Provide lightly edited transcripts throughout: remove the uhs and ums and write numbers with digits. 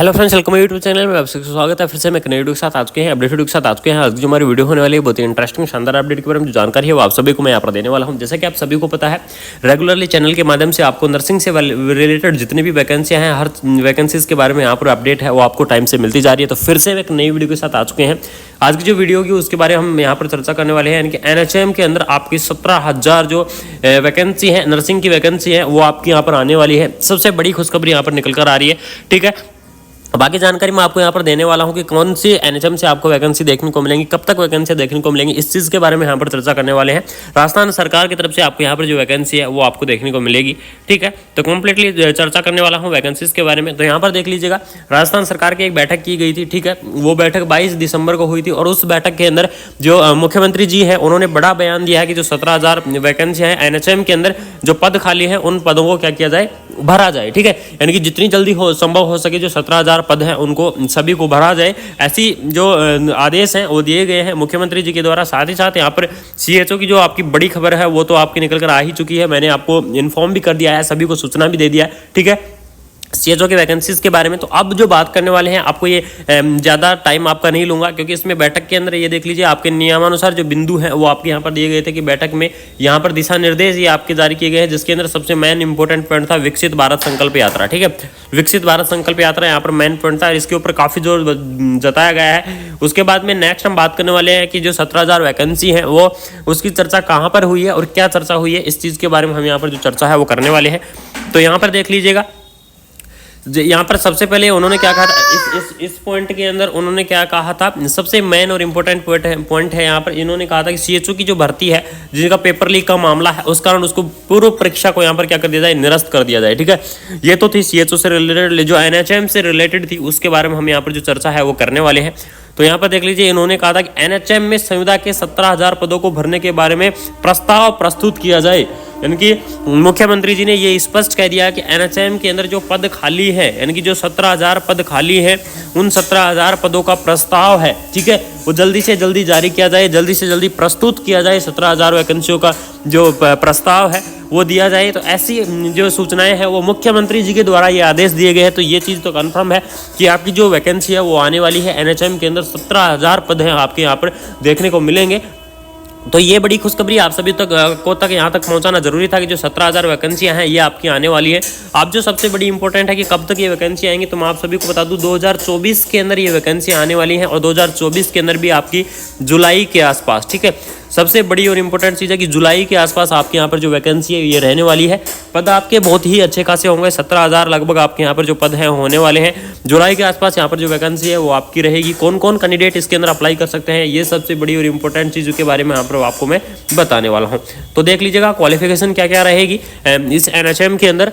Hello friends, welcome YouTube channel में। आप सबका स्वागत है। फिर से मैं नए वीडियो के साथ आ चुके हैं, अपडेट वीडियो के साथ आ चुके हैं। आज जो हमारी वीडियो होने वाली है बहुत ही इंटरेस्टिंग शानदार अपडेट के बारे में जो जानकारी है वो आप सभी को मैं यहाँ पर देने वाला हूँ। जैसा कि आप सभी को पता है, रेगुलरली चैनल के माध्यम से आपको नर्सिंग से रिलेटेड जितनी भी वैकेंसियाँ हैं, हर वैकेंसीज के बारे में यहाँ पर अपडेट है वो आपको टाइम से मिलती जा रही है। तो फिर से एक नई वीडियो के साथ आ चुके हैं। आज की जो वीडियो होगी उसके बारे में हम यहाँ पर चर्चा करने वाले हैं, यानी कि NHM के अंदर आपकी 17,000 जो वैकेंसी है, नर्सिंग की वैकेंसी है, वो आपकी यहाँ पर आने वाली है। सबसे बड़ी खुशखबरी यहाँ पर निकल कर आ रही है। ठीक है, बाकी जानकारी मैं आपको यहाँ पर देने वाला हूँ कि कौन सी NHM से आपको वैकेंसी देखने को मिलेंगी, कब तक वैकेंसी देखने को मिलेंगी, इस चीज़ के बारे में यहाँ पर चर्चा करने वाले हैं। राजस्थान सरकार की तरफ से आपको यहाँ पर जो वैकेंसी है वो आपको देखने को मिलेगी। ठीक है, तो कम्प्लीटली चर्चा करने वाला हूँ वैकेंसीज के बारे में। तो यहाँ पर देख लीजिएगा, राजस्थान सरकार की एक बैठक की गई थी। ठीक है, वो बैठक 22 दिसंबर को हुई थी और उस बैठक के अंदर जो मुख्यमंत्री जी हैं उन्होंने बड़ा बयान दिया है कि जो 17,000 वैकेंसी है NHM के अंदर जो पद खाली है उन पदों को क्या किया जाए, भरा जाए। ठीक है, यानी कि जितनी जल्दी संभव हो सके जो 17,000 पद हैं उनको सभी को भरा जाए, ऐसी जो आदेश हैं वो दिए गए हैं मुख्यमंत्री जी के द्वारा। साथ ही साथ यहाँ पर CHO की जो आपकी बड़ी खबर है वो तो आपकी निकल कर आ ही चुकी है। मैंने आपको इन्फॉर्म भी कर दिया है, सभी को सूचना भी दे दिया है। ठीक है, CHO के वैकेंसीज के बारे में। तो अब जो बात करने वाले हैं, आपको ये ज़्यादा टाइम आपका नहीं लूँगा, क्योंकि इसमें बैठक के अंदर ये देख लीजिए आपके नियमानुसार जो बिंदु हैं वो आपके यहाँ पर दिए गए थे कि बैठक में यहाँ पर दिशा निर्देश ये आपके जारी किए गए हैं, जिसके अंदर सबसे मेन इंपॉर्टेंट पॉइंट था विकसित भारत संकल्प यात्रा। ठीक है, विकसित भारत संकल्प यात्रा यहाँ पर मेन पॉइंट था, इसके ऊपर काफ़ी जोर जताया गया है। उसके बाद में नेक्स्ट हम बात करने वाले हैं कि जो 17,000 वैकेंसी है वो उसकी चर्चा कहाँ पर हुई है और क्या चर्चा हुई है, इस चीज़ के बारे में हम यहाँ पर जो चर्चा है वो करने वाले हैं। तो यहाँ पर देख लीजिएगा, यहाँ पर सबसे पहले उन्होंने क्या कहा था, इस पॉइंट के अंदर उन्होंने क्या कहा था, सबसे मेन और इम्पोर्टेंट पॉइंट है यहाँ पर। इन्होंने कहा था कि CHO की जो भर्ती है, जिनका पेपर लीक का मामला है, उस कारण उसको पूर्व परीक्षा को यहाँ पर क्या कर दिया जाए, निरस्त कर दिया जाए। ठीक है, ये तो थी CHO से रिलेटेड। जो NHM से रिलेटेड थी उसके बारे में हम यहाँ पर जो चर्चा है वो करने वाले हैं। तो यहाँ पर देख लीजिए, इन्होंने कहा था कि NHM में संविदा के 17,000 पदों को भरने के बारे में प्रस्ताव प्रस्तुत किया जाए। यानी कि मुख्यमंत्री जी ने ये स्पष्ट कह दिया कि NHM के अंदर जो पद खाली है, यानी कि जो 17,000 पद खाली है, उन 17,000 पदों का प्रस्ताव है, ठीक है, वो जल्दी से जल्दी जारी किया जाए, जल्दी से जल्दी प्रस्तुत किया जाए। 17,000 वैकेंसियों का जो प्रस्ताव है वो दिया जाए। तो ऐसी जो सूचनाएं हैं वो मुख्यमंत्री जी के द्वारा ये आदेश दिए गए हैं। तो ये चीज़ तो कन्फर्म है कि आपकी जो वैकेंसी है वो आने वाली है। NHM के अंदर 17,000 पद हैं आपके यहाँ पर देखने को मिलेंगे। तो ये बड़ी खुशखबरी आप सभी तक यहाँ तक पहुँचाना जरूरी था कि जो 17,000 वैकेंसियाँ हैं ये आपकी आने वाली है। अब जो सबसे बड़ी इंपॉर्टेंट है कि कब तक ये वैकेंसी आएंगी, तो मैं आप सभी को बता दूं 2024 के अंदर ये वैकेंसी आने वाली हैं और 2024 के अंदर भी आपकी जुलाई के आसपास। ठीक है, सबसे बड़ी और इंपॉर्टेंट चीज़ है कि जुलाई के आसपास आपके यहाँ पर जो वैकेंसी है ये रहने वाली है। पद आपके बहुत ही अच्छे खासे होंगे, 17,000 लगभग आपके यहाँ पर जो पद हैं होने वाले हैं। जुलाई के आसपास यहाँ पर जो वैकेंसी है वो आपकी रहेगी। कौन कौन कैंडिडेट इसके अंदर अप्लाई कर सकते हैं, ये सबसे बड़ी और इंपॉर्टेंट चीज़ों के बारे में यहाँ पर आपको मैं बताने वाला हूँ। तो देख लीजिएगा क्वालिफिकेशन क्या क्या रहेगी इस NHM के अंदर।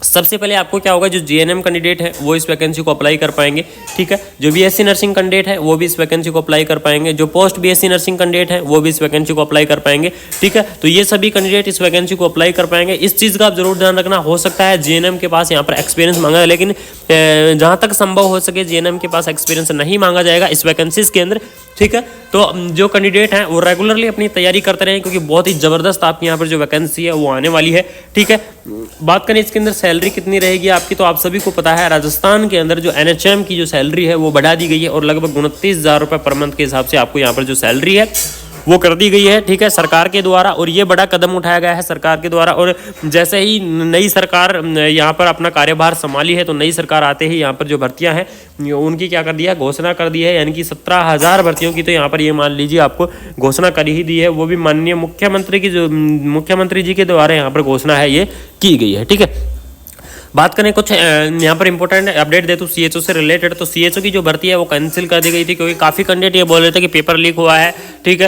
सबसे पहले आपको क्या होगा, जो GNM कैंडिडेट है वो इस वैकेंसी को अप्लाई कर पाएंगे। ठीक है, जो BSc नर्सिंग कैंडिडेट है वो भी इस वैकेंसी को अप्लाई कर पाएंगे। जो पोस्ट BSc नर्सिंग कैंडिडेट है वो भी इस वैकेंसी को अप्लाई कर पाएंगे। ठीक है, तो ये सभी कैंडिडेट इस वैकेंसी को अप्लाई कर पाएंगे। इस चीज़ का आप जरूर ध्यान रखना, हो सकता है GNM के पास यहाँ पर एक्सपीरियंस मांगा है, लेकिन जहाँ तक संभव हो सके GNM के पास एक्सपीरियंस नहीं मांगा जाएगा इस वैकेंसीज के अंदर। ठीक है, तो जो कैंडिडेट हैं वो रेगुलरली अपनी तैयारी करते रहें, क्योंकि बहुत ही ज़बरदस्त आपकी यहाँ पर जो वैकेंसी है वो आने वाली है। ठीक है, बात करें इसके अंदर सैलरी कितनी रहेगी आपकी, तो आप सभी को पता है राजस्थान के अंदर जो NHM की जो सैलरी है वो बढ़ा दी गई है और लगभग 29,000 रुपये पर मंथ के हिसाब से आपको यहाँ पर जो सैलरी है वो कर दी गई है। ठीक है, सरकार के द्वारा, और ये बड़ा कदम उठाया गया है सरकार के द्वारा। और जैसे ही नई सरकार यहाँ पर अपना कार्यभार संभाली है, तो नई सरकार आते ही यहाँ पर जो भर्तियाँ हैं उनकी क्या कर दिया, घोषणा कर दी है। यानी कि 17,000 भर्तियों की तो यहाँ पर ये मान लीजिए आपको घोषणा कर ही दी है, वो भी माननीय मुख्यमंत्री जी के द्वारा यहाँ पर घोषणा है ये की गई है। ठीक है, बात करें कुछ यहाँ पर इंपॉर्टेंट अपडेट दे दूँ CHO से रिलेटेड। तो CHO की जो भर्ती है वो कैंसिल कर दी गई थी, क्योंकि काफ़ी कैंडिडेट ये बोल रहे थे कि पेपर लीक हुआ है। ठीक है,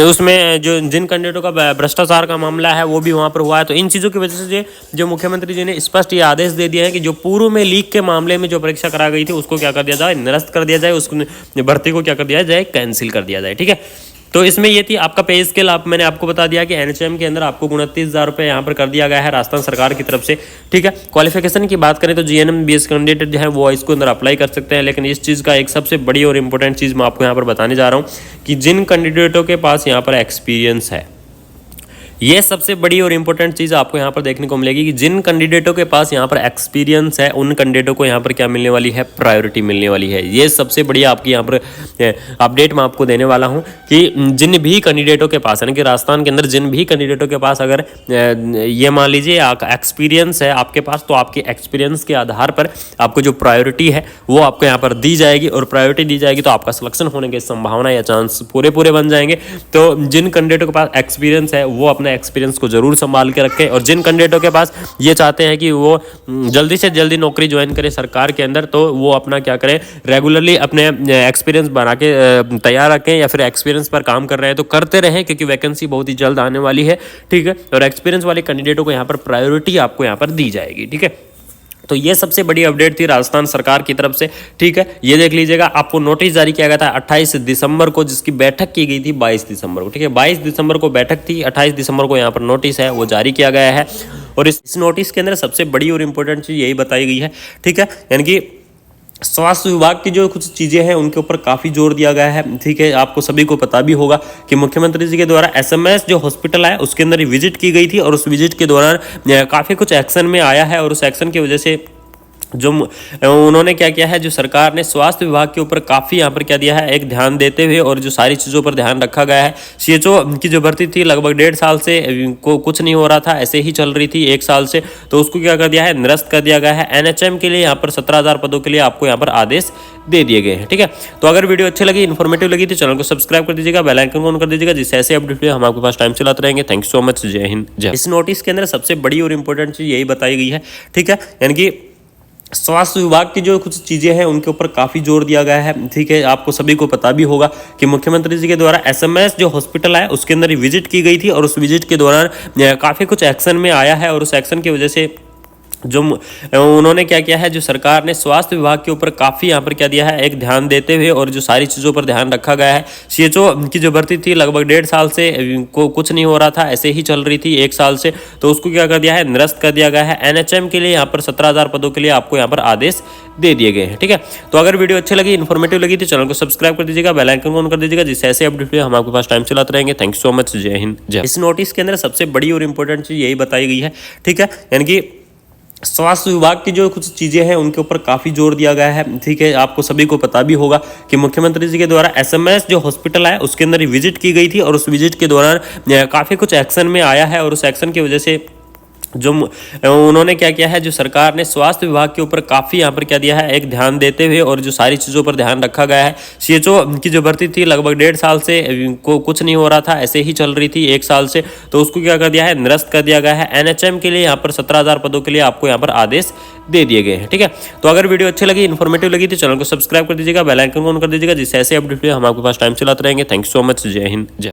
उसमें जो जिन कैंडिडेटों का भ्रष्टाचार का मामला है वो भी वहाँ पर हुआ है। तो इन चीज़ों की वजह से जो मुख्यमंत्री जी ने स्पष्ट ये आदेश दे दिया है कि जो पूर्व में लीक के मामले में जो परीक्षा करा गई थी उसको क्या कर दिया जाए, निरस्त कर दिया जाए, उस भर्ती को क्या कर दिया जाए, कैंसिल कर दिया जाए। ठीक है, तो इसमें ये थी आपका पे स्केल। मैंने आपको बता दिया कि NHM के अंदर आपको 29,000 रुपये यहाँ पर कर दिया गया है राजस्थान सरकार की तरफ से। ठीक है, क्वालिफिकेशन की बात करें तो GNM BS कैंडिडेट जो है वो इसको अंदर अप्लाई कर सकते हैं। लेकिन इस चीज़ का एक सबसे बड़ी और इंपॉर्टेंट चीज़ मैं आपको यहाँ पर बताने जा रहा हूँ कि जिन कैंडिडेटों के पास यहाँ पर एक्सपीरियंस है, ये सबसे बड़ी और इंपॉर्टेंट चीज़ आपको यहाँ पर देखने को मिलेगी कि जिन कैंडिडेटों के पास यहाँ पर एक्सपीरियंस है उन कैंडिडेटों को यहाँ पर क्या मिलने वाली है, प्रायोरिटी मिलने वाली है। ये सबसे बड़ी आपकी यहाँ पर अपडेट मैं आपको देने वाला हूँ कि जिन भी कैंडिडेटों के पास, यानी कि राजस्थान के अंदर जिन भी कैंडिडेटों के पास अगर ये मान लीजिए एक्सपीरियंस है आपके पास, तो आपके एक्सपीरियंस के आधार पर आपको जो प्रायोरिटी है वो आपको यहाँ पर दी जाएगी, और प्रायोरिटी दी जाएगी तो आपका सिलेक्शन होने की संभावना या चांस पूरे बन जाएंगे। तो जिन कैंडिडेटों के पास एक्सपीरियंस है वो अपने एक्सपीरियंस को जरूर संभाल के रखें, और जिन कैंडिडेटों के पास ये चाहते हैं कि वो जल्दी से जल्दी नौकरी ज्वाइन करें सरकार के अंदर, तो वो अपना क्या करें, रेगुलरली अपने एक्सपीरियंस बना के तैयार रखें, या फिर एक्सपीरियंस पर काम कर रहे हैं तो करते रहें, क्योंकि वैकेंसी बहुत ही जल्द आने वाली है। ठीक है, और एक्सपीरियंस वाले कैंडिडेटों को यहाँ पर प्रायोरिटी आपको यहाँ पर दी जाएगी। ठीक है, तो ये सबसे बड़ी अपडेट थी राजस्थान सरकार की तरफ से। ठीक है, ये देख लीजिएगा, आपको नोटिस जारी किया गया था 28 दिसंबर को, जिसकी बैठक की गई थी 22 दिसंबर को। ठीक है, 22 दिसंबर को बैठक थी, 28 दिसंबर को यहाँ पर नोटिस है वो जारी किया गया है, और इस नोटिस के अंदर सबसे बड़ी और इंपॉर्टेंट चीज़ यही बताई गई है। ठीक है, यानी कि स्वास्थ्य विभाग की जो कुछ चीज़ें हैं उनके ऊपर काफ़ी जोर दिया गया है। ठीक है, आपको सभी को पता भी होगा कि मुख्यमंत्री जी के द्वारा एसएमएस जो हॉस्पिटल है उसके अंदर विजिट की गई थी, और उस विजिट के दौरान काफ़ी कुछ एक्शन में आया है, और उस एक्शन की वजह से जो उन्होंने क्या किया है, जो सरकार ने स्वास्थ्य विभाग के ऊपर काफ़ी यहाँ पर क्या दिया है, एक ध्यान देते हुए, और जो सारी चीज़ों पर ध्यान रखा गया है। सीएचओ की जो भर्ती थी लगभग 1.5 साल से को कुछ नहीं हो रहा था, ऐसे ही चल रही थी 1 साल से, तो उसको क्या कर दिया है, निरस्त कर दिया गया है। एनएचएम के लिए यहाँ पर 17,000 पदों के लिए आपको यहाँ पर आदेश दे दिए गए हैं। ठीक है, तो अगर वीडियो अच्छी लगी, इन्फॉर्मेटिव लगी तो चैनल को सब्सक्राइब कर दीजिएगा, बेल आइकन ऑन कर दीजिएगा, जिससे ऐसे अपडेट हम आपके पास टाइम चलाते रहेंगे। थैंक यू सो मच, जय हिंद जय। इस नोटिस के अंदर सबसे बड़ी और इंपॉर्टेंट चीज़ यही बताई गई है। ठीक है, यानी कि स्वास्थ्य विभाग की जो कुछ चीज़ें हैं उनके ऊपर काफ़ी जोर दिया गया है। ठीक है, आपको सभी को पता भी होगा कि मुख्यमंत्री जी के द्वारा एसएमएस जो हॉस्पिटल है उसके अंदर विजिट की गई थी, और उस विजिट के दौरान काफ़ी कुछ एक्शन में आया है, और उस एक्शन की वजह से जो उन्होंने क्या किया है, जो सरकार ने स्वास्थ्य विभाग के ऊपर काफ़ी यहाँ पर क्या दिया है, एक ध्यान देते हुए, और जो सारी चीज़ों पर ध्यान रखा गया है। सीएचओ की जो भर्ती थी लगभग 1.5 साल से को कुछ नहीं हो रहा था, ऐसे ही चल रही थी 1 साल से, तो उसको क्या कर दिया है, निरस्त कर दिया गया है। एनएचएम के लिए यहाँ पर 17,000 पदों के लिए आपको यहाँ पर आदेश दे दिए गए हैं। ठीक है, तो अगर वीडियो अच्छी लगी, इन्फॉर्मेटिव लगी तो चैनल को सब्सक्राइब कर दीजिएगा, बेल आइकन ऑन कर दीजिएगा, जिससे ऐसे अपडेट हम आपके पास टाइम चलाते रहेंगे। थैंक यू सो मच, जय हिंद जय। इस नोटिस के अंदर सबसे बड़ी और इंपॉर्टेंट चीज़ यही बताई गई है। ठीक है, यानी कि स्वास्थ्य विभाग की जो कुछ चीज़ें हैं उनके ऊपर काफ़ी जोर दिया गया है। ठीक है, आपको सभी को पता भी होगा कि मुख्यमंत्री जी के द्वारा एसएमएस जो हॉस्पिटल है उसके अंदर विजिट की गई थी, और उस विजिट के दौरान काफ़ी कुछ एक्शन में आया है, और उस एक्शन की वजह से जो उन्होंने क्या किया है, जो सरकार ने स्वास्थ्य विभाग के ऊपर काफ़ी यहाँ पर क्या दिया है, एक ध्यान देते हुए, और जो सारी चीज़ों पर ध्यान रखा गया है। सीएचओ की जो भर्ती थी लगभग 1.5 साल से को कुछ नहीं हो रहा था, ऐसे ही चल रही थी 1 साल से, तो उसको क्या कर दिया है, निरस्त कर दिया गया है। एनएचएम के लिए यहाँ पर 17,000 पदों के लिए आपको यहाँ पर आदेश दे दिए गए हैं। ठीक है, तो अगर वीडियो अच्छी लगी, इन्फॉर्मेटिव लगी तो चैनल को सब्सक्राइब कर दीजिएगा, बेल आइकन ऑन कर दीजिएगा, जिससे ऐसे अपडेट हम आपके पास टाइम चलाते रहेंगे। थैंक यू सो मच, जय हिंद जय।